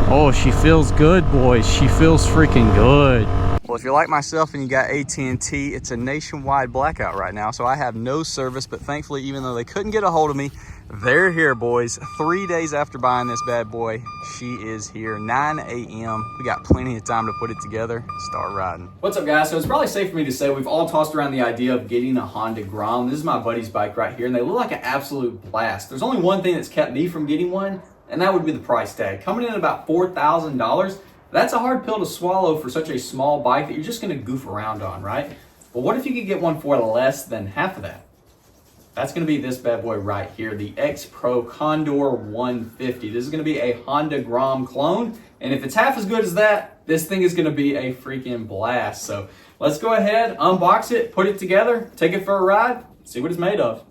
Oh, she feels good, boys. She feels freaking good. Well, if you're like myself and you got AT&T, it's a nationwide blackout right now, so I have no service, but thankfully, even though they couldn't get a hold of me, they're here, boys. 3 days after buying this bad boy, she is here, 9 a.m. We got plenty of time to put it together, start riding. What's up, guys? So it's probably safe for me to say we've all tossed around the idea of getting a Honda Grom. This is my buddy's bike right here, and they look like an absolute blast. There's only one thing that's kept me from getting one, and that would be the price tag. Coming in at about $4,000, that's a hard pill to swallow for such a small bike that you're just gonna goof around on, right? But what if you could get one for less than half of that? That's gonna be this bad boy right here, the X Pro Condor 150. This is gonna be a Honda Grom clone, and if it's half as good as that, this thing is gonna be a freaking blast. So let's go ahead, unbox it, put it together, take it for a ride, see what it's made of.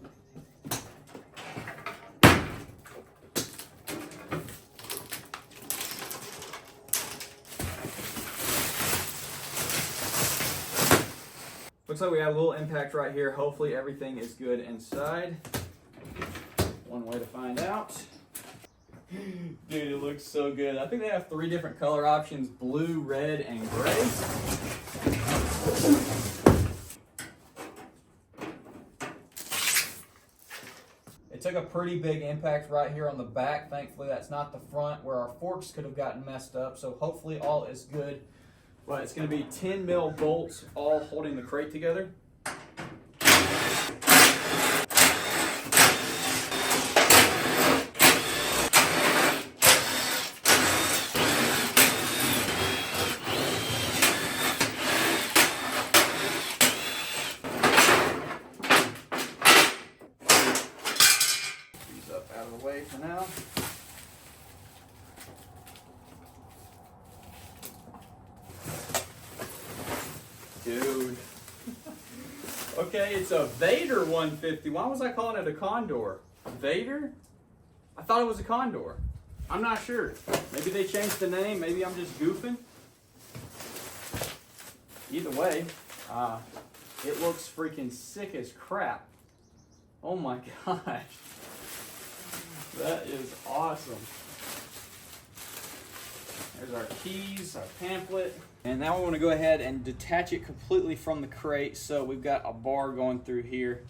Looks like we got a little impact right here. Hopefully everything is good inside. One way to find out. Dude, it looks so good. I think they have 3 different color options: blue, red, and gray. It took a pretty big impact right here on the back. Thankfully that's not the front where our forks could have gotten messed up. So hopefully all is good. But it's going to be 10 mil bolts all holding the crate together. These up out of the way for now. Dude. Okay, it's a Vader 150. Why was I calling it a Condor? Vader? I thought it was a Condor. I'm not sure. Maybe they changed the name. Maybe I'm just goofing. Either way, it looks freaking sick as crap. Oh my gosh. That is awesome. There's our keys, our pamphlet. And now we want to go ahead and detach it completely from the crate. So we've got a bar going through here.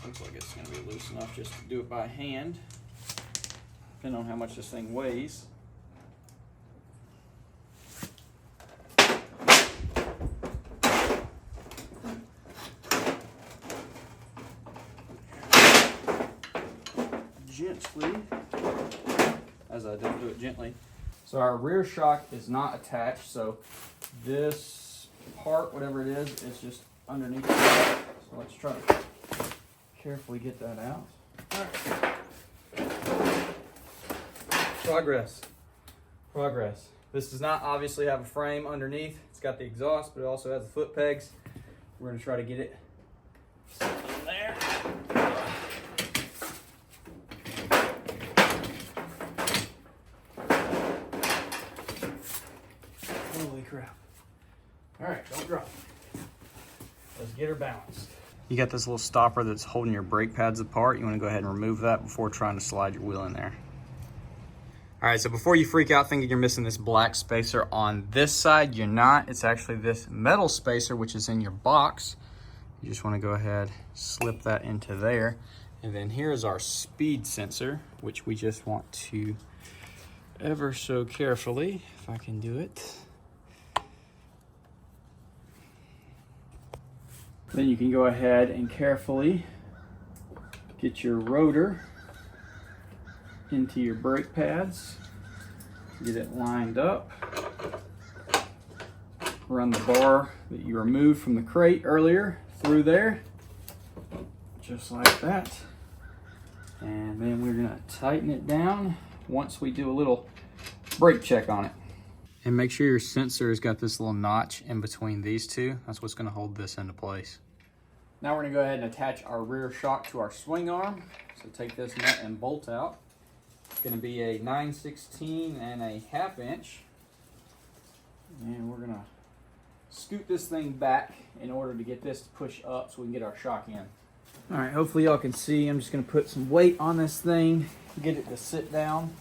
Looks like it's going to be loose enough just to do it by hand, depending on how much this thing weighs. Gently, as I don't do it gently. So our rear shock is not attached, so this part, whatever it is just underneath it. So let's try to carefully get that out. All right. Progress. This does not obviously have a frame underneath. It's got the exhaust, but it also has the foot pegs. We're gonna try to get it in there. Holy crap. All right, don't drop. Let's get her balanced. You got this little stopper that's holding your brake pads apart. You want to go ahead and remove that before trying to slide your wheel in there. All right, so before you freak out thinking you're missing this black spacer on this side, you're not. It's actually this metal spacer, which is in your box. You just want to go ahead, slip that into there. And then here's our speed sensor, which we just want to ever so carefully, if I can do it. Then you can go ahead and carefully get your rotor into your brake pads, get it lined up, run the bar that you removed from the crate earlier through there, just like that. And then we're gonna tighten it down once we do a little brake check on it. And make sure your sensor has got this little notch in between these two. That's what's gonna hold this into place. Now we're gonna go ahead and attach our rear shock to our swing arm. So take this nut and bolt out. It's gonna be a 9/16 and a 1/2 inch. And we're gonna scoot this thing back in order to get this to push up so we can get our shock in. All right, hopefully y'all can see. I'm just gonna put some weight on this thing, get it to sit down.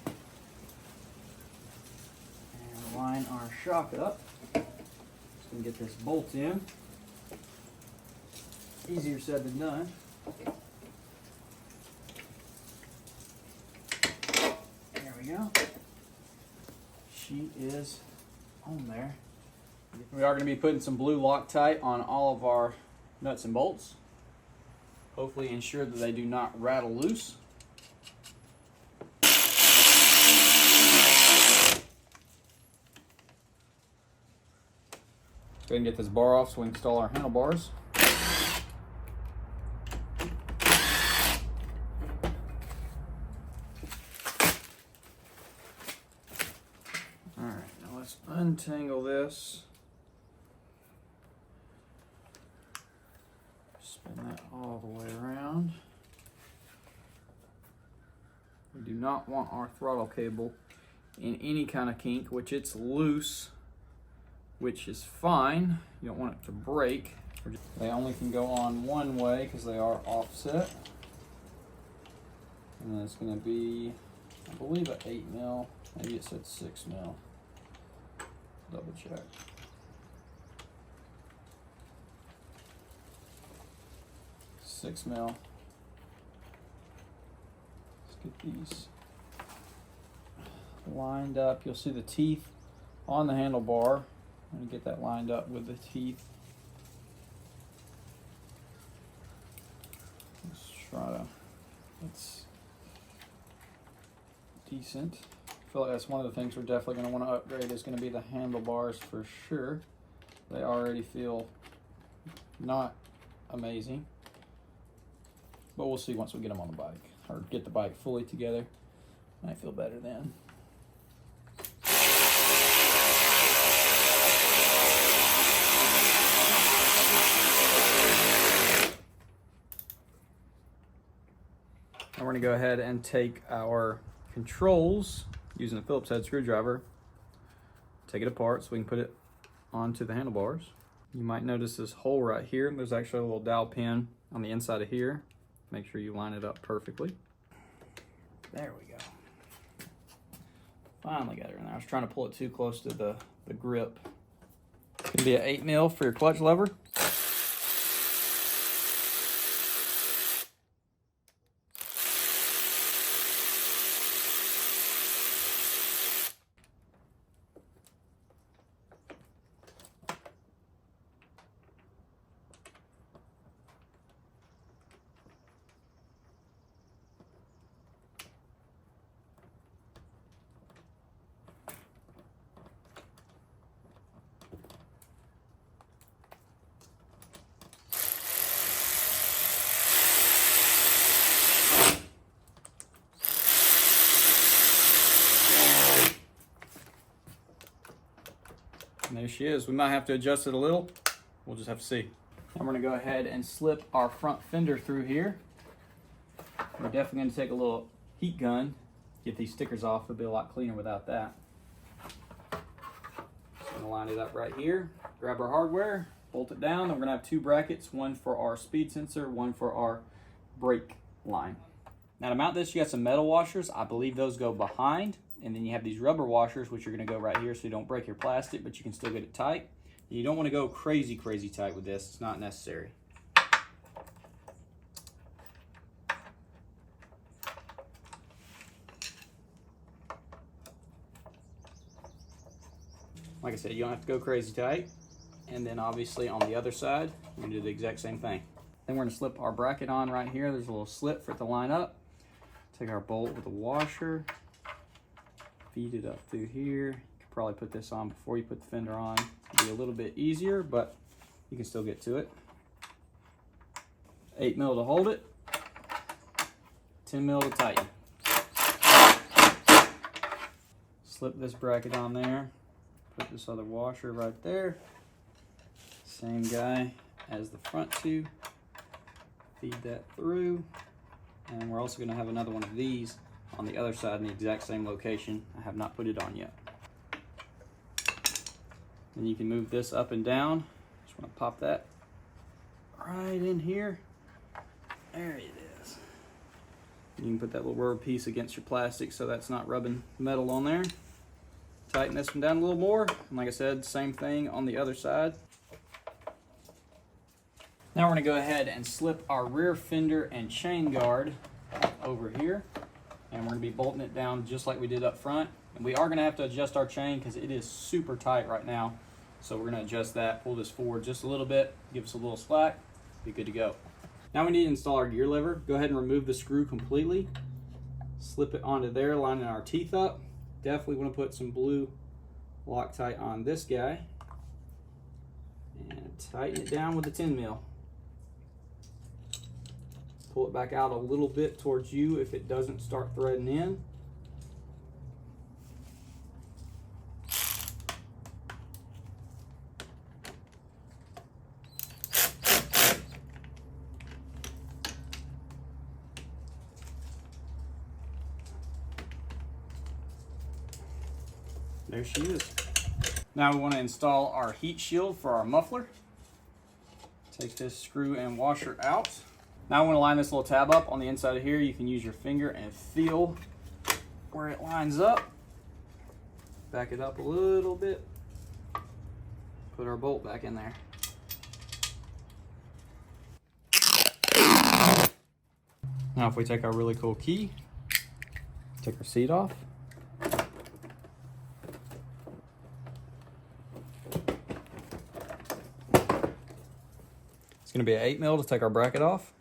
line our shock up. Just gonna get this bolt in. Easier said than done. There we go. She is on there. We are going to be putting some blue Loctite on all of our nuts and bolts. Hopefully ensure that they do not rattle loose. Go ahead and get this bar off so we can install our handlebars. Alright, now let's untangle this. Spin that all the way around. We do not want our throttle cable in any kind of kink, which it's loose, which is fine. You don't want it to break. They only can go on one way because they are offset. And then it's going to be, I believe, an 8 mil. Maybe it said 6 mil. Double check. $6 mil. Let's get these lined up. You'll see the teeth on the handlebar. I'm going to get that lined up with the teeth. Let's try to, it's decent. I feel like that's one of the things we're definitely going to want to upgrade is going to be the handlebars for sure. They already feel not amazing. But we'll see once we get them on the bike, or get the bike fully together. Might feel better then. Now we're going to go ahead and take our controls using a Phillips head screwdriver, take it apart so we can put it onto the handlebars. You might notice this hole right here. There's actually a little dowel pin on the inside of here. Make sure you line it up perfectly. There we go. Finally got her in there. I was trying to pull it too close to the grip. It's gonna be an 8 mil for your clutch lever. And there she is. We might have to adjust it a little. We'll just have to see. I'm gonna go ahead and slip our front fender through here. We're definitely gonna take a little heat gun, get these stickers off. It'll be a lot cleaner without that. Just gonna line it up right here. Grab our hardware, bolt it down. Then we're gonna have 2 brackets, one for our speed sensor, one for our brake line. Now to mount this, you got some metal washers. I believe those go behind. And then you have these rubber washers, which are going to go right here so you don't break your plastic, but you can still get it tight. And you don't want to go crazy tight with this. It's not necessary. Like I said, you don't have to go crazy tight. And then obviously on the other side, we're going to do the exact same thing. Then we're going to slip our bracket on right here. There's a little slit for it to line up. Take our bolt with a washer. Feed it up through here. You could probably put this on before you put the fender on. It'll be a little bit easier, but you can still get to it. 8 mil to hold it. 10 mil to tighten. Slip this bracket on there. Put this other washer right there. Same guy as the front 2. Feed that through. And we're also going to have another one of these on the other side in the exact same location. I have not put it on yet. Then you can move this up and down. Just want to pop that right in here. There it is. You can put that little rubber piece against your plastic so that's not rubbing metal on there. Tighten this one down a little more. And like I said, same thing on the other side. Now we're gonna go ahead and slip our rear fender and chain guard over here. And we're gonna be bolting it down just like we did up front. And we are gonna have to adjust our chain because it is super tight right now. So we're gonna adjust that, pull this forward just a little bit, give us a little slack, be good to go. Now we need to install our gear lever. Go ahead and remove the screw completely. Slip it onto there, lining our teeth up. Definitely wanna put some blue Loctite on this guy. And tighten it down with a 10 mil. Pull it back out a little bit towards you if it doesn't start threading in. There she is. Now we want to install our heat shield for our muffler. Take this screw and washer out. Now I want to line this little tab up on the inside of here. You can use your finger and feel where it lines up. Back it up a little bit. Put our bolt back in there. Now if we take our really cool key, take our seat off. It's going to be an 8 mil to take our bracket off.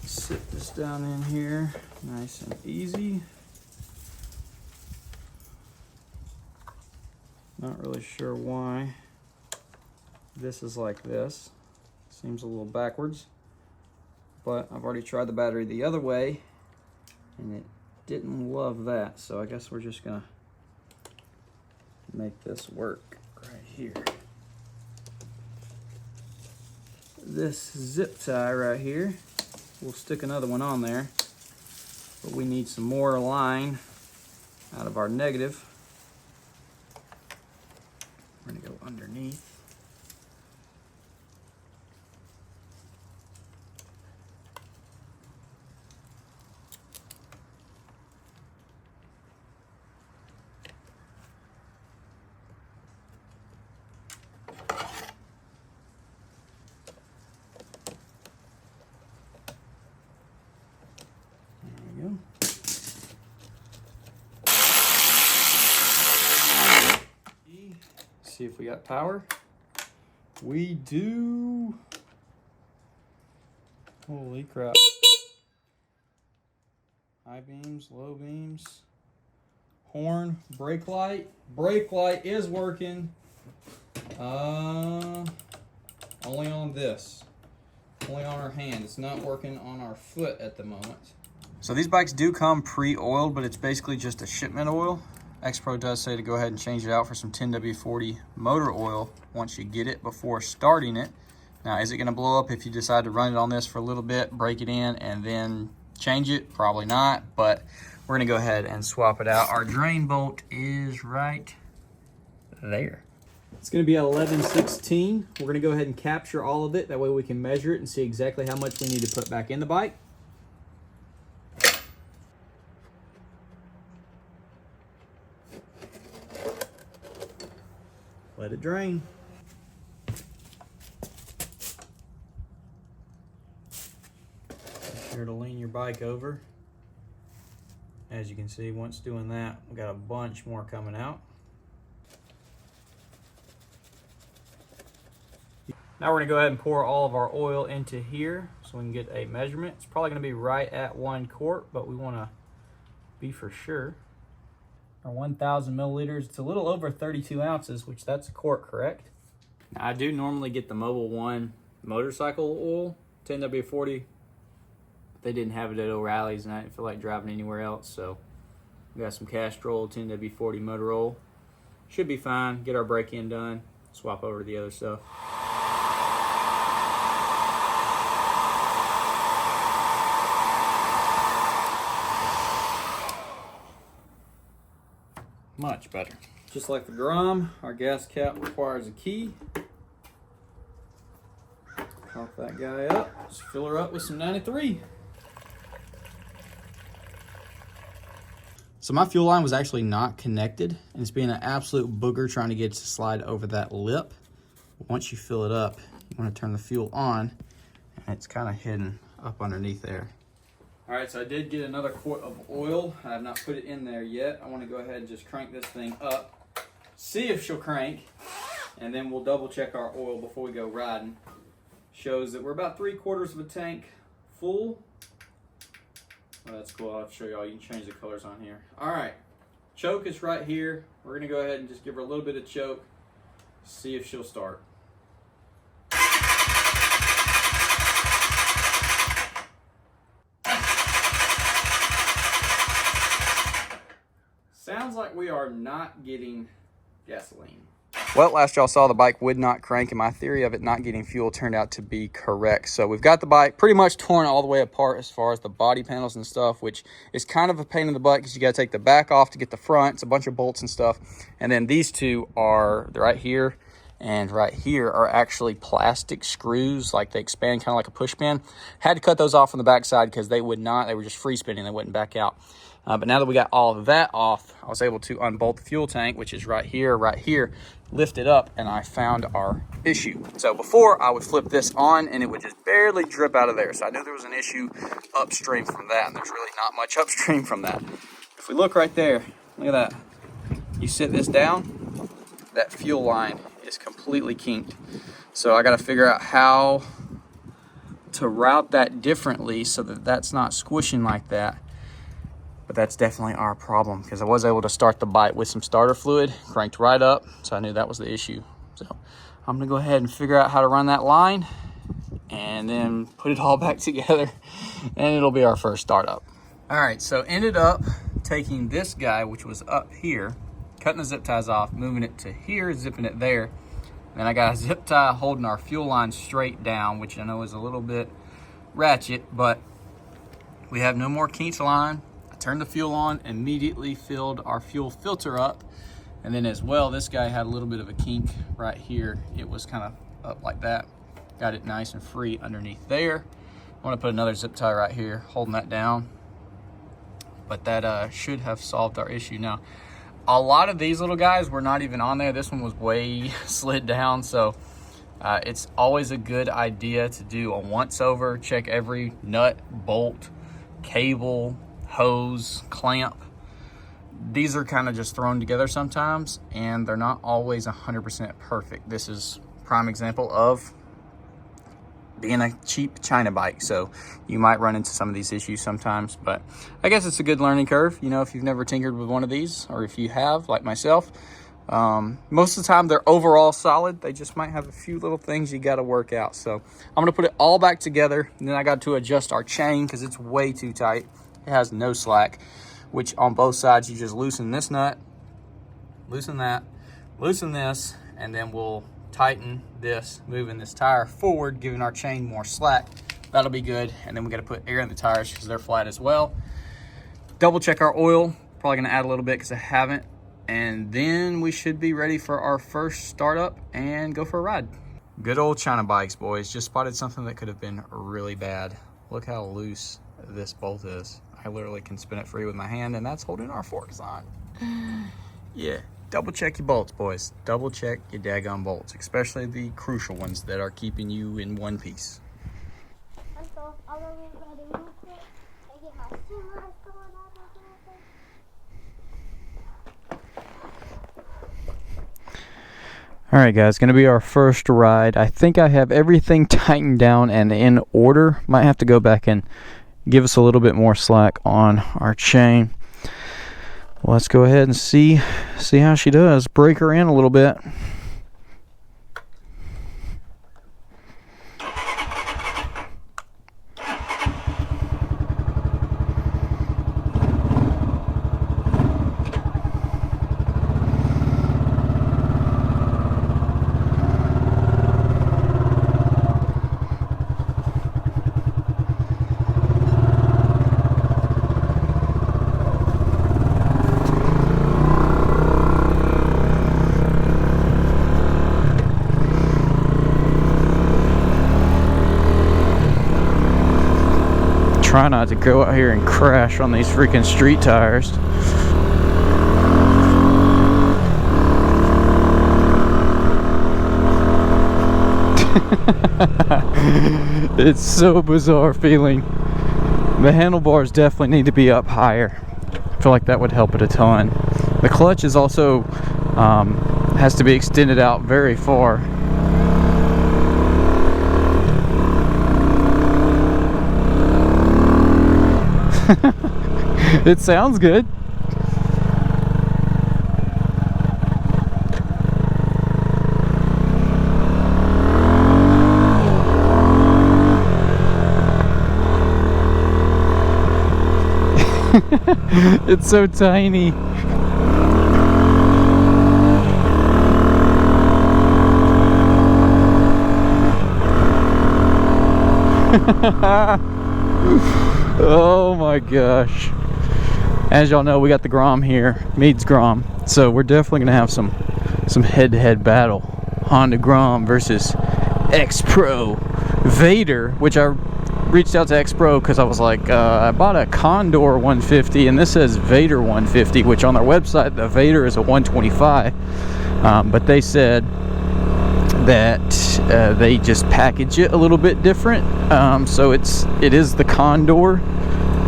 Sit this down in here, nice and easy. Not really sure why this is like this. Seems a little backwards, but I've already tried the battery the other way and it didn't love that, so I guess we're just gonna make this work right here. This zip tie right here, we'll stick another one on there, but we need some more line out of our negative. We're gonna go underneath. See if we got power. We do. Holy crap. High beams, low beams. Horn, brake light. Brake light is working. Only on this. Only on our hand. It's not working on our foot at the moment. So these bikes do come pre-oiled, but it's basically just a shipment oil. X-Pro does say to go ahead and change it out for some 10W40 motor oil once you get it before starting it. Now, is it going to blow up if you decide to run it on this for a little bit, break it in, and then change it? Probably not, but we're going to go ahead and swap it out. Our drain bolt is right there. It's going to be at 11/16. We're going to go ahead and capture all of it. That way we can measure it and see exactly how much we need to put back in the bike. Let it drain. Be sure to lean your bike over. As you can see, once doing that, we've got a bunch more coming out. Now we're gonna go ahead and pour all of our oil into here so we can get a measurement. It's probably gonna be right at 1 quart, but we wanna be for sure. Our 1,000 milliliters, it's a little over 32 ounces, which that's a quart, correct? Now, I do normally get the Mobil 1 motorcycle oil, 10W40. They didn't have it at O'Reilly's and I didn't feel like driving anywhere else, so we got some Castrol 10W40 motor oil. Should be fine. Get our break-in done, swap over to the other stuff. Much better. Just like the Grom, our gas cap requires a key. Pop that guy up. Just fill her up with some 93. So my fuel line was actually not connected, and it's being an absolute booger trying to get it to slide over that lip. Once you fill it up, you want to turn the fuel on, and it's kind of hidden up underneath there. All right, so I did get another quart of oil. I have not put it in there yet. I want to go ahead and just crank this thing up, see if she'll crank, and then we'll double check our oil before we go riding. Shows that we're about 3/4 of a tank full. Oh, that's cool. I'll have to show y'all. You can change the colors on here. All right, choke is right here. We're gonna go ahead and just give her a little bit of choke, see if she'll start. Sounds like we are not getting gasoline. Well, last y'all saw the bike would not crank, and my theory of it not getting fuel turned out to be correct. So we've got the bike pretty much torn all the way apart as far as the body panels and stuff, which is kind of a pain in the butt because you got to take the back off to get the front. It's a bunch of bolts and stuff. And then these two are right here and right here are actually plastic screws, like they expand kind of like a push pin. Had to cut those off on the back side because they would not, they were just free spinning, they wouldn't back out. But now that we got all of that off, I was able to unbolt the fuel tank, which is right here, lift it up, and I found our issue. So before, I would flip this on and it would just barely drip out of there. So I knew there was an issue upstream from that, and there's really not much upstream from that. If we look right there, look at that. You sit this down, that fuel line is completely kinked. So I got to figure out how to route that differently so that that's not squishing like that. But that's definitely our problem because I was able to start the bike with some starter fluid, cranked right up, so I knew that was the issue. So I'm gonna go ahead and figure out how to run that line and then put it all back together, and it'll be our first startup. All right, so ended up taking this guy, which was up here, cutting the zip ties off, moving it to here, zipping it there. Then I got a zip tie holding our fuel line straight down, which I know is a little bit ratchet, but we have no more kinks line. Turned the fuel on, immediately filled our fuel filter up, and then as well, this guy had a little bit of a kink right here. It was kind of up like that. Got it nice and free underneath there. I want to put another zip tie right here, holding that down. But that should have solved our issue. Now, a lot of these little guys were not even on there. This one was way slid down, so it's always a good idea to do a once over, check every nut, bolt, cable, hose, clamp. These are kind of just thrown together sometimes, and they're not always 100% perfect. This is prime example of being a cheap China bike, so you might run into some of these issues sometimes, but I guess it's a good learning curve, you know, if you've never tinkered with one of these, or if you have, like myself. Most of the time they're overall solid. They just might have a few little things you got to work out. So I'm going to put it all back together, and then I got to adjust our chain because it's way too tight. It has no slack, which on both sides, you just loosen this nut, loosen that, loosen this, and then we'll tighten this, moving this tire forward, giving our chain more slack. That'll be good. And then we got to put air in the tires because they're flat as well. Double check our oil. Probably going to add a little bit because I haven't. And then we should be ready for our first startup and go for a ride. Good old China bikes, boys. Just spotted something that could have been really bad. Look how loose this bolt is. I literally can spin it free with my hand, and that's holding our forks on. Yeah, double check your bolts, boys. Double check your daggone bolts, especially the crucial ones that are keeping you in one piece. All right, guys, gonna be our first ride. I think I have everything tightened down and in order. Might have to go back and give us a little bit more slack on our chain. Well, let's go ahead and see how she does. Break her in a little bit. Try not to go out here and crash on these freaking street tires. It's so bizarre feeling. The handlebars definitely need to be up higher. I feel like that would help it a ton. The clutch is also has to be extended out very far. It sounds good. It's so tiny. Oh my gosh. As y'all know, we got the Grom here, Meads Grom, so we're definitely gonna have some head-to-head battle. Honda Grom versus X-Pro Vader, which I reached out to X-Pro because I was like, I bought a Condor 150 and this says Vader 150, which on their website the Vader is a 125, but they said that they just package it a little bit different, so it is the Condor,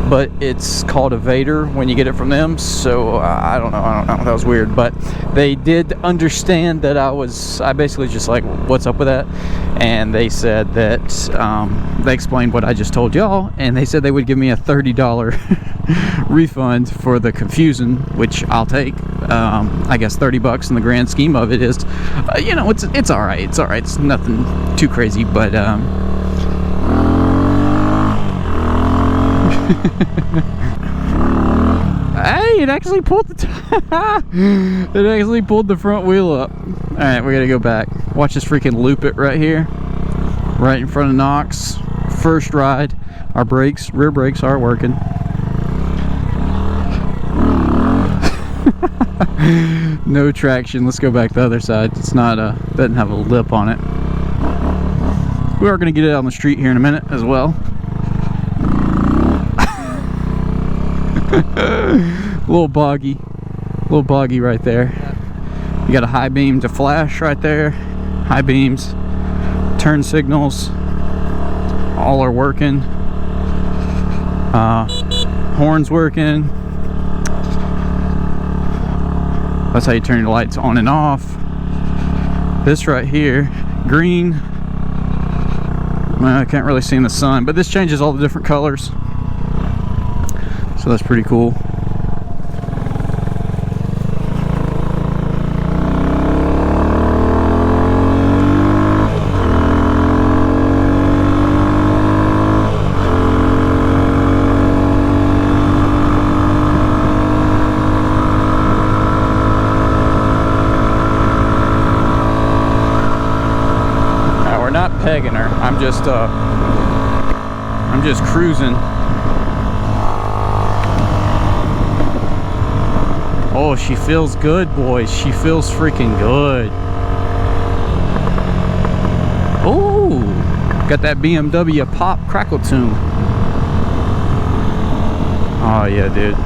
but it's called a Vader when you get it from them. So I don't know, that was weird, but they did understand that I basically just like, what's up with that? And they said that they explained what I just told y'all, and they said they would give me a $30 refund for the confusion, which I'll take. I guess $30 in the grand scheme of it is, you know, it's all right. It's all right. It's nothing too crazy, but hey, it actually pulled it actually pulled the front wheel up. All right, we gotta go back. Watch this freaking loop it right here, right in front of Knox. First ride. Our brakes, rear brakes are working. No traction. Let's go back the other side. It's not doesn't have a lip on it. We are gonna get it out on the street here in a minute as well. A little boggy right there. You got a high beam to flash right there. High beams, turn signals, all are working. Horns working. That's how you turn your lights on and off. This right here, green. Well, I can't really see in the sun, but this changes all the different colors. So that's pretty cool. We're not pegging her. I'm just cruising. Oh, she feels good, boys. She feels freaking good. Oh, got that BMW pop crackle tune. Oh yeah, dude.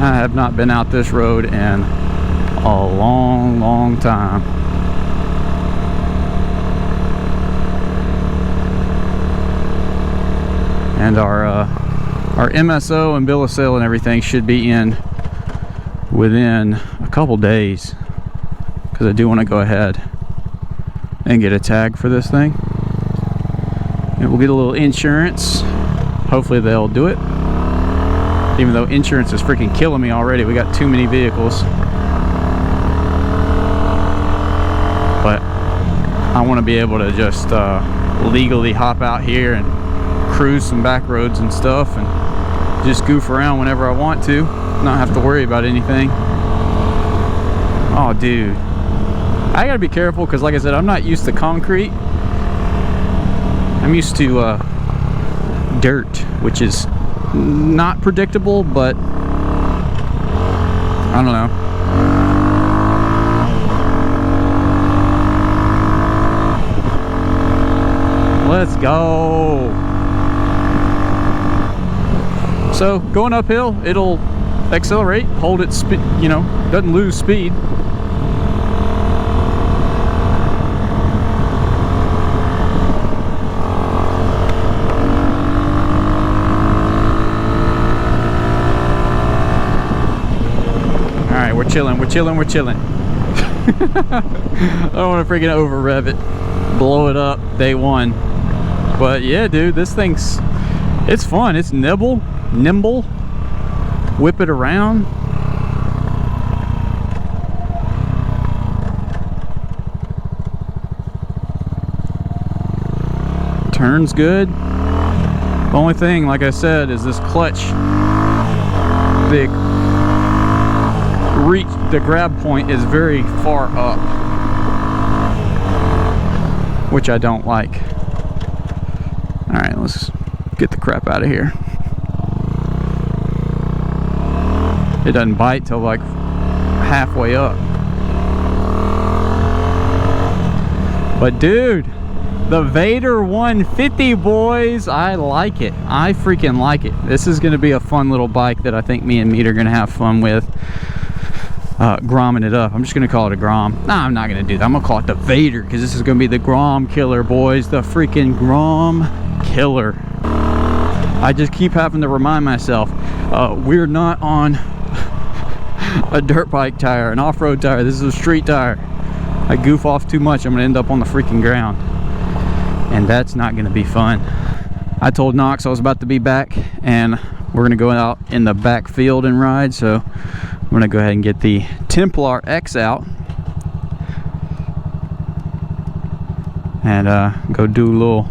I have not been out this road in a long time. And our MSO and bill of sale and everything should be in within a couple days, because I do want to go ahead and get a tag for this thing. And we'll get a little insurance. Hopefully they'll do it. Even though insurance is freaking killing me already. We got too many vehicles. But I want to be able to just legally hop out here and cruise some back roads and stuff and just goof around whenever I want to. Not have to worry about anything. Oh, dude. I gotta be careful because, like I said, I'm not used to concrete. I'm used to dirt, which is not predictable, but I don't know. Let's go. So going uphill, it'll accelerate, hold its speed, you know, doesn't lose speed. All right, we're chilling. I don't want to freaking over rev it, blow it up day one. But yeah, dude, this thing's, it's fun. It's nimble, whip it around. Turns good. The only thing, like I said, is this clutch. The grab point is very far up, which I don't like. All right, let's get the crap out of here. It doesn't bite till like halfway up. But dude, the Vader 150, boys, I like it. I freaking like it. This is gonna be a fun little bike that I think me and Meat are gonna have fun with. Gromming it up. I'm just gonna call it a Grom. Nah, I'm not gonna do that. I'm gonna call it the Vader, because this is gonna be the Grom killer, boys. The freaking Grom killer. I just keep having to remind myself, we're not on a dirt bike tire, an off-road tire. This is a street tire. I goof off too much, I'm gonna end up on the freaking ground, and that's not gonna be fun. I told Knox I was about to be back, and we're gonna go out in the back field and ride, so I'm gonna go ahead and get the Templar X out and go do a little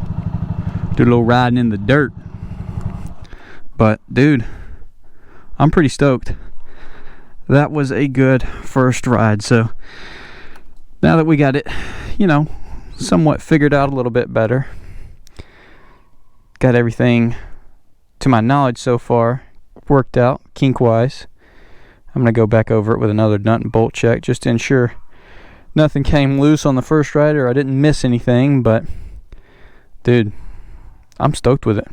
riding in the dirt. But dude, I'm pretty stoked. That was a good first ride. So now that we got it, you know, somewhat figured out a little bit better, got everything to my knowledge so far worked out kink wise, I'm gonna go back over it with another nut and bolt check just to ensure nothing came loose on the first ride or I didn't miss anything. But dude, I'm stoked with it.